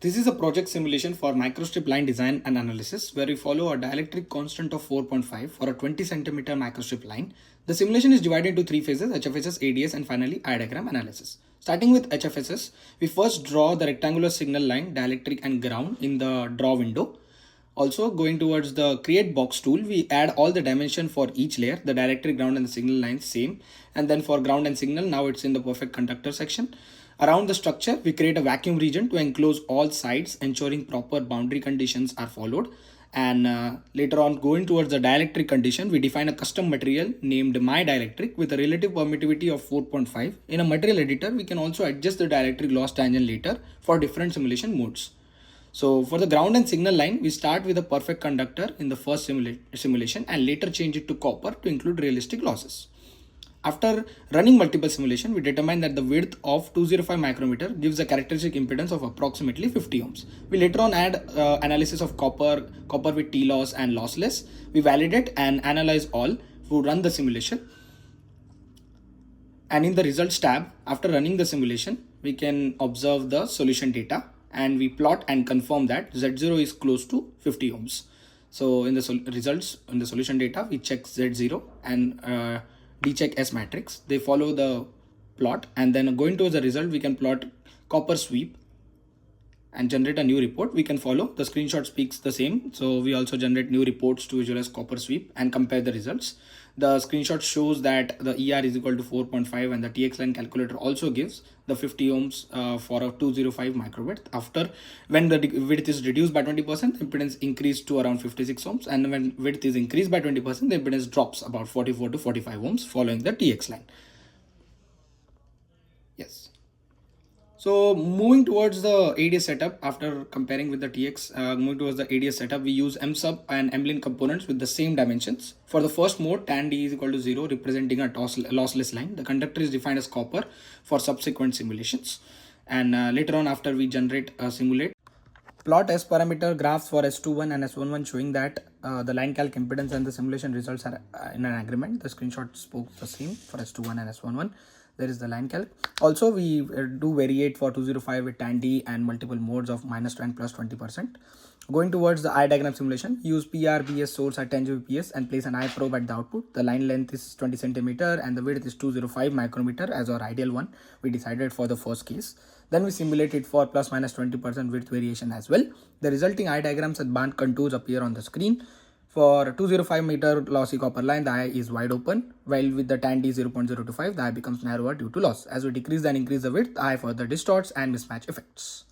This is a project simulation for microstrip line design and analysis where we follow a dielectric constant of 4.5 for a 20 centimeter microstrip line. The simulation is divided into three phases: HFSS, ADS, and finally eye diagram analysis. Starting with HFSS, we first draw the rectangular signal line, dielectric and ground in the draw window. Also, going towards the create box tool, we add all the dimension for each layer, the dielectric, ground and the signal lines same. And then for ground and signal, now it's in the perfect conductor section. Around the structure, we create a vacuum region to enclose all sides, ensuring proper boundary conditions are followed. And later on, going towards the dielectric condition, we define a custom material named my dielectric with a relative permittivity of 4.5. In a material editor, we can also adjust the dielectric loss tangent later for different simulation modes. So for the ground and signal line, we start with a perfect conductor in the first simulation and later change it to copper to include realistic losses. After running multiple simulation, we determine that the width of 205 micrometer gives a characteristic impedance of approximately 50 ohms. We later on add analysis of copper with T-loss and lossless. We validate and analyze all to run the simulation. And in the results tab, after running the simulation, we can observe the solution data and we plot and confirm that Z0 is close to 50 ohms. So in the results, in the solution data, we check Z0 and D-check S matrix. They follow the plot, and then going to the result, we can plot copper sweep and generate a new report. We can follow the screenshot speaks the same. So we also generate new reports to visualize copper sweep and compare the results. The screenshot shows that the ER is equal to 4.5 and the TX line calculator also gives the 50 ohms for a 205 microwatt. After when the width is reduced by 20%, the impedance increased to around 56 ohms, and when width is increased by 20%, the impedance drops about 44 to 45 ohms following the TX line. Yes. So moving towards the ADS setup, after comparing with the TX, moving towards the ADS setup, we use M-sub and M-lin components with the same dimensions. For the first mode, tan D is equal to 0, representing a lossless line. The conductor is defined as copper for subsequent simulations. And later on, after we generate simulate, plot S parameter graphs for S21 and S11 showing that the line calc impedance and the simulation results are in an agreement. The screenshot spoke the same for S21 and S11. There is the line calc. Also, we do variate for 205 with tan D and multiple modes of -10 and +20%. Going towards the eye diagram simulation, use PRBS source at 10 Gbps and place an eye probe at the output. The line length is 20 centimeter and the width is 205 micrometer as our ideal one. We decided for the first case. Then we simulate it for +-20% width variation as well. The resulting eye diagrams and band contours appear on the screen. For 205 meter lossy copper line, the eye is wide open, while with the tan D 0.025, the eye becomes narrower due to loss. As we decrease and increase the width, the eye further distorts and mismatch effects.